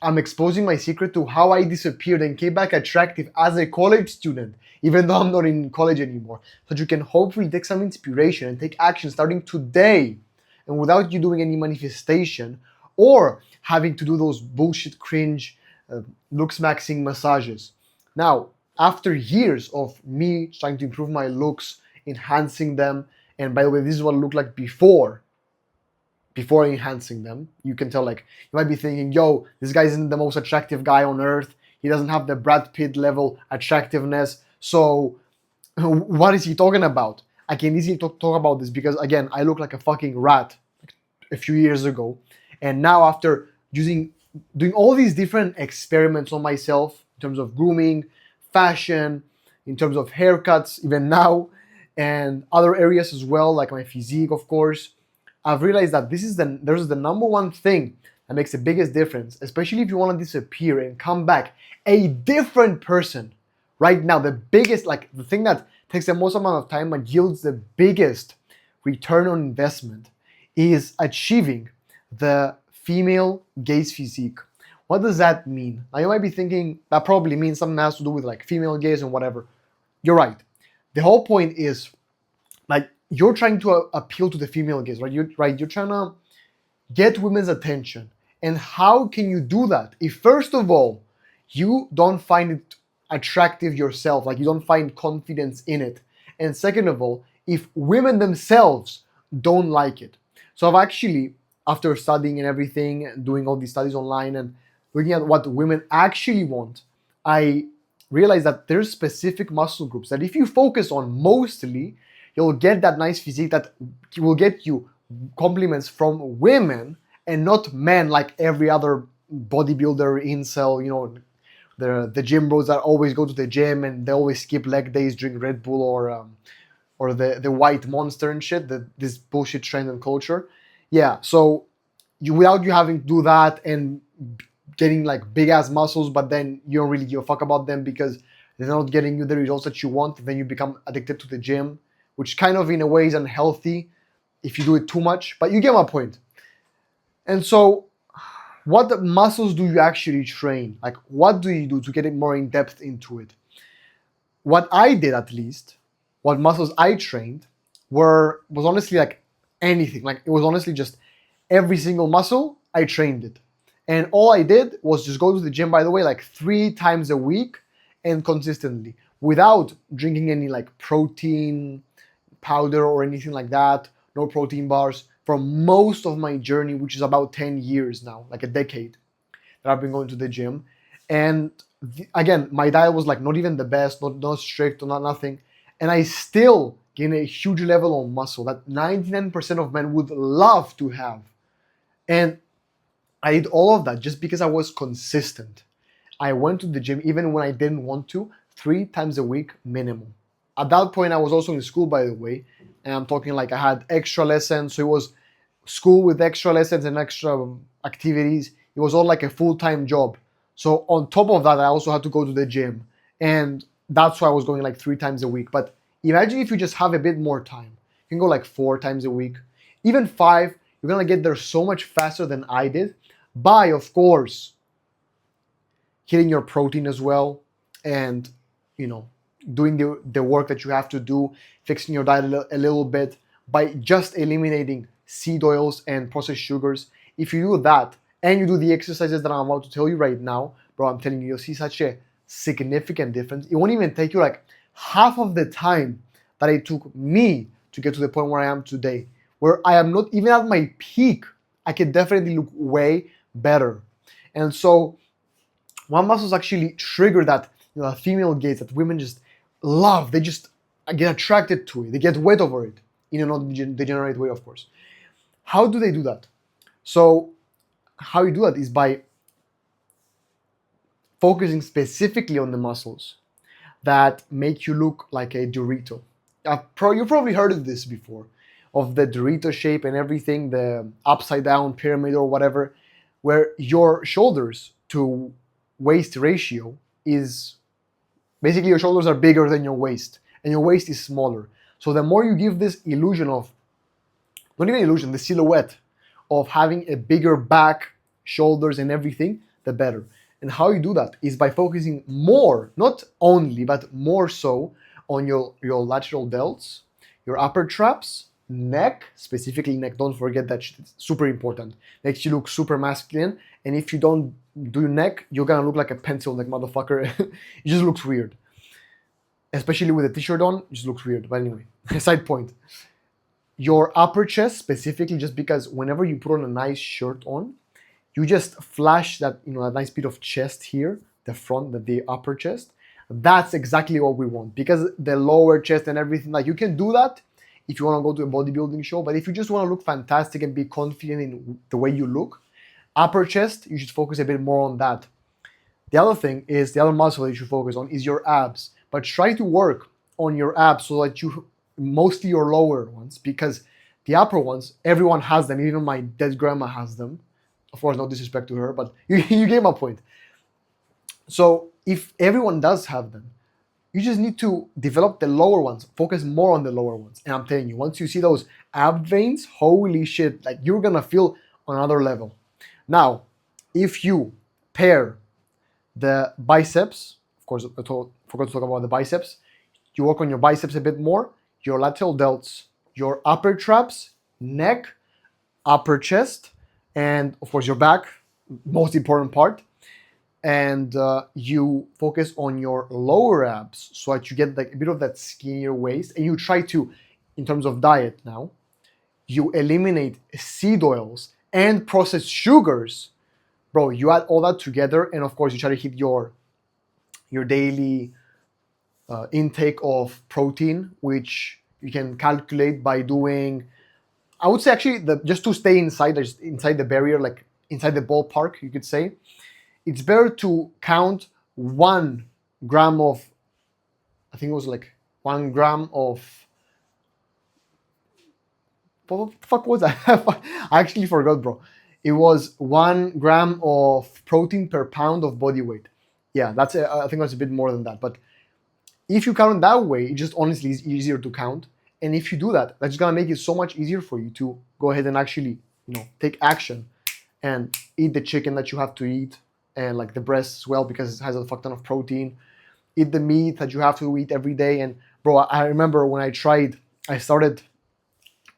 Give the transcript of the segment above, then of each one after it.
I'm exposing my secret to how I disappeared and came back attractive as a college student, even though I'm not in college anymore. So that you can hopefully take some inspiration and take action starting today, and without you doing any manifestation or having to do those bullshit cringe looks maxing massages. Now, after years of me trying to improve my looks, enhancing them, and by the way, this is what it looked like before enhancing them. You can tell, like, you might be thinking, yo, this guy isn't the most attractive guy on earth. He doesn't have the Brad Pitt level attractiveness. So what is he talking about? I can easily talk about this because, again, I look like a fucking rat a few years ago. And now after doing all these different experiments on myself in terms of grooming, fashion, in terms of haircuts, even now, and other areas as well, like my physique, of course, I've realized that there's the number one thing that makes the biggest difference, especially if you want to disappear and come back a different person. Right now, the biggest, like the thing that takes the most amount of time and yields the biggest return on investment is achieving the female gaze physique. What does that mean? Now you might be thinking that probably means something that has to do with like female gaze and whatever. You're right. The whole point is like you're trying to appeal to the female gaze, right? You're trying to get women's attention. And how can you do that if first of all you don't find it attractive yourself, like you don't find confidence in it, and second of all, if women themselves don't like it? So I've actually, after studying and everything, doing all these studies online and looking at what women actually want, I realized that there's specific muscle groups that if you focus on mostly, you'll get that nice physique that will get you compliments from women and not men like every other bodybuilder, incel, you know, the gym bros that always go to the gym and they always skip leg days, drink Red Bull or the white monster and shit, this bullshit trend and culture. Yeah, so without you having to do that and getting like big ass muscles, but then you don't really give a fuck about them because they're not getting you the results that you want, then you become addicted to the gym, which kind of in a way is unhealthy if you do it too much, but you get my point. And so what muscles do you actually train? Like what do you do to get it more in depth into it? What I did, at least, what muscles I trained was honestly like anything. Like it was honestly just every single muscle, I trained it. And all I did was just go to the gym, by the way, like 3 times a week and consistently without drinking any like protein powder or anything like that, no protein bars for most of my journey, which is about 10 years now, like a decade that I've been going to the gym. And again, my diet was like not even the best, not strict, not nothing. And I still gained a huge level of muscle that 99% of men would love to have. And I did all of that just because I was consistent. I went to the gym even when I didn't want to, 3 times a week minimum. At that point, I was also in school, by the way, and I'm talking like I had extra lessons, so it was school with extra lessons and extra activities. It was all like a full-time job. So on top of that, I also had to go to the gym, and that's why I was going like 3 times a week. But imagine if you just have a bit more time. You can go like 4 times a week, even 5. You're gonna get there so much faster than I did by, of course, hitting your protein as well, and you know, doing the work that you have to do, fixing your diet a little bit by just eliminating seed oils and processed sugars. If you do that and you do the exercises that I'm about to tell you right now, bro, I'm telling you, you'll see such a significant difference. It won't even take you like half of the time that it took me to get to the point where I am today, where I am not even at my peak. I can definitely look way better. And so one muscles actually trigger that, you know, female gaze that women just love. They just get attracted to it. They get wet over it in a non-degenerate way, of course. How do they do that? So how you do that is by focusing specifically on the muscles that make you look like a Dorito. You've probably heard of this before, of the Dorito shape and everything, the upside down pyramid or whatever, where your shoulders to waist ratio is basically your shoulders are bigger than your waist and your waist is smaller. So the more you give this illusion of, not even illusion, the silhouette of having a bigger back, shoulders and everything, the better. And how you do that is by focusing more, not only, but more so on your lateral delts, your upper traps, neck, specifically neck. Don't forget that shit. It's super important. Makes you look super masculine. And if you don't do neck, you're gonna look like a pencil neck motherfucker. It just looks weird. Especially with a t-shirt on, it just looks weird. But anyway, side point. Your upper chest specifically, just because whenever you put on a nice shirt on, you just flash that, a nice bit of chest here, the front, the upper chest. That's exactly what we want, because the lower chest and everything, like, you can do that if you want to go to a bodybuilding show, but if you just want to look fantastic and be confident in the way you look, upper chest, you should focus a bit more on that. The other thing is, the other muscle that you should focus on is your abs, but try to work on your abs so that you, mostly your lower ones, because the upper ones, everyone has them, even my dead grandma has them. Of course, no disrespect to her, but you get my point. So if everyone does have them, you just need to develop the lower ones, focus more on the lower ones. And I'm telling you, once you see those ab veins, holy shit, like, you're gonna feel on another level. Now, if you pair the biceps, of course, I forgot to talk about the biceps, you work on your biceps a bit more, your lateral delts, your upper traps, neck, upper chest, and of course your back, most important part. And you focus on your lower abs so that you get like a bit of that skinnier waist. And you try to, in terms of diet now, you eliminate seed oils and processed sugars. Bro, you add all that together, and of course you try to hit your daily intake of protein, which you can calculate by doing, I would say actually, just to stay inside the barrier, like inside the ballpark, you could say, it's better to count 1 gram of, I think it was like 1 gram of, what the fuck was that? I actually forgot, bro. It was 1 gram of protein per pound of body weight. Yeah, I think that's a bit more than that. But if you count that way, it just honestly is easier to count. And if you do that, that's gonna make it so much easier for you to go ahead and actually, take action and eat the chicken that you have to eat, and like the breast as well, because it has a fuck ton of protein. Eat the meat that you have to eat every day. And bro, I remember when I started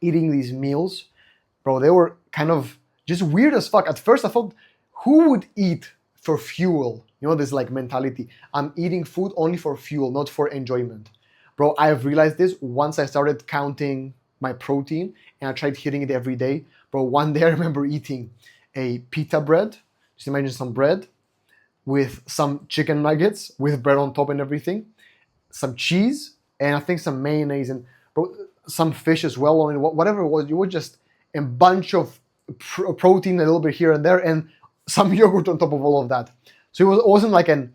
eating these meals, bro, they were kind of just weird as fuck. At first I thought, who would eat for fuel? This like mentality. I'm eating food only for fuel, not for enjoyment. Bro, I've realized this once I started counting my protein and I tried hitting it every day. Bro, one day I remember eating a pita bread. Just imagine some bread with some chicken nuggets with bread on top and everything, some cheese, and I think some mayonnaise, and bro, some fish as well, or whatever it was. You were just a bunch of protein, a little bit here and there, and some yogurt on top of all of that. So it wasn't like a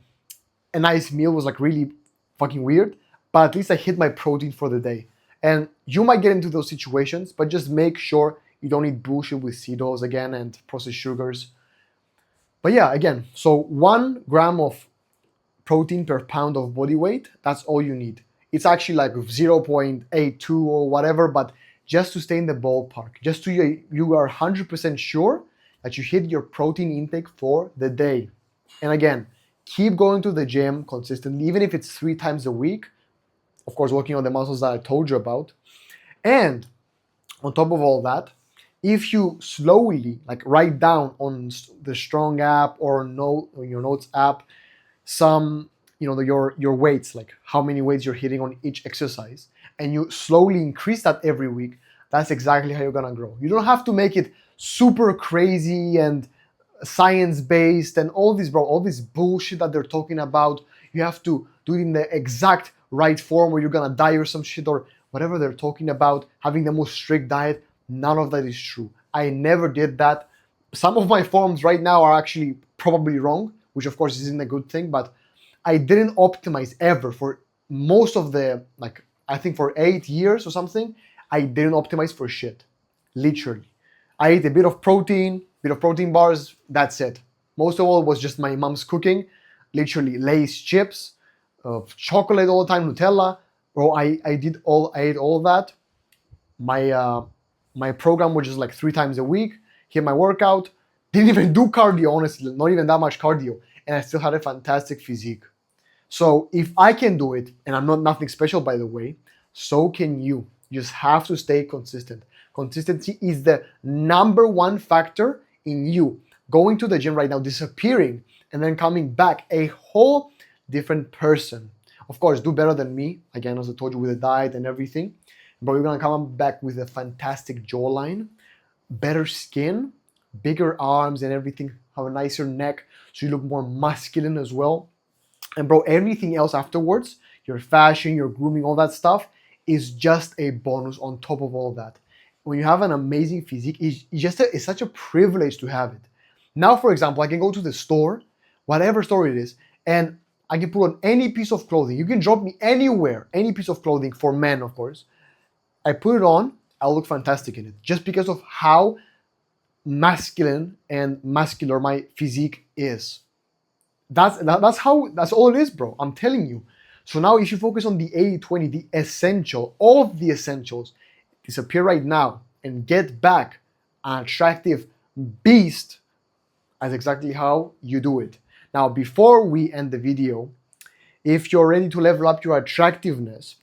nice meal. It was like really fucking weird, but at least I hit my protein for the day. And you might get into those situations, but just make sure you don't eat bullshit with seed oils again and processed sugars. But yeah, again, so 1 gram of protein per pound of body weight, that's all you need. It's actually like 0.82 or whatever, but just to stay in the ballpark, just so you are 100% sure that you hit your protein intake for the day. And again, keep going to the gym consistently, even if it's 3 times a week. Of course, working on the muscles that I told you about. And on top of all that, if you slowly like write down on the Strong app or your Notes app some, your weights, like how many weights you're hitting on each exercise, and you slowly increase that every week, that's exactly how you're gonna grow. You don't have to make it super crazy and science-based and all this bullshit that they're talking about. You have to do it in the exact right form or you're gonna die or some shit, or whatever they're talking about, having the most strict diet. None of that is true. I never did that. Some of my forms right now are actually probably wrong, which of course isn't a good thing, but I didn't optimize ever for most of the, like, I think for 8 years or something, I didn't optimize for shit. Literally. I ate a bit of protein bars, that's it. Most of all was just my mom's cooking, literally Lay's chips, chocolate all the time, Nutella. Bro, I ate all that. My program was just like 3 times a week, hit my workout, Didn't even do cardio, honestly, not even that much cardio, and I still had a fantastic physique. So if I can do it, and I'm not nothing special by the way, so can you. You just have to stay consistent. Consistency is the number one factor in you going to the gym right now, disappearing, and then coming back a whole different person. Of course, do better than me, again, as I told you, with the diet and everything. But you're gonna come back with a fantastic jawline, better skin, bigger arms and everything, have a nicer neck, so you look more masculine as well. And bro, everything else afterwards, your fashion, your grooming, all that stuff is just a bonus on top of all that. When you have an amazing physique, it's such a privilege to have it. Now, for example, I can go to the store, whatever store it is, and I can put on any piece of clothing. You can drop me anywhere, any piece of clothing for men, of course. I put it on, I'll look fantastic in it, just because of how masculine and muscular my physique is. That's all it is, bro. I'm telling you. So now if you focus on the 80-20, the essential, all of the essentials, disappear right now and get back an attractive beast, that's exactly how you do it. Now, before we end the video, if you're ready to level up your attractiveness,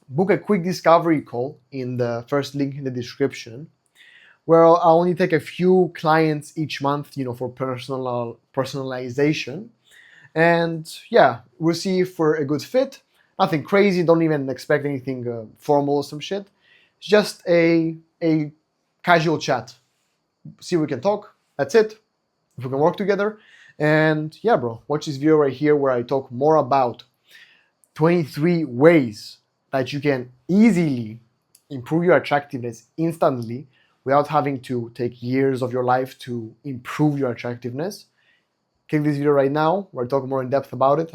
book a quick discovery call in the first link in the description, where I'll only take a few clients each month, for personalization. And yeah, we'll see if we're a good fit. Nothing crazy, don't even expect anything formal or some shit. It's just a casual chat. See if we can talk, that's it. If we can work together. And yeah, bro, watch this video right here where I talk more about 23 ways that you can easily improve your attractiveness instantly without having to take years of your life to improve your attractiveness. Click this video right now where I talk more in depth about it.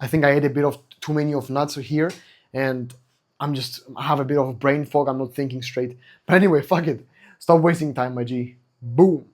I think I ate a bit of too many of nuts here, and I have a bit of brain fog. I'm not thinking straight. But anyway, fuck it. Stop wasting time, my G. Boom.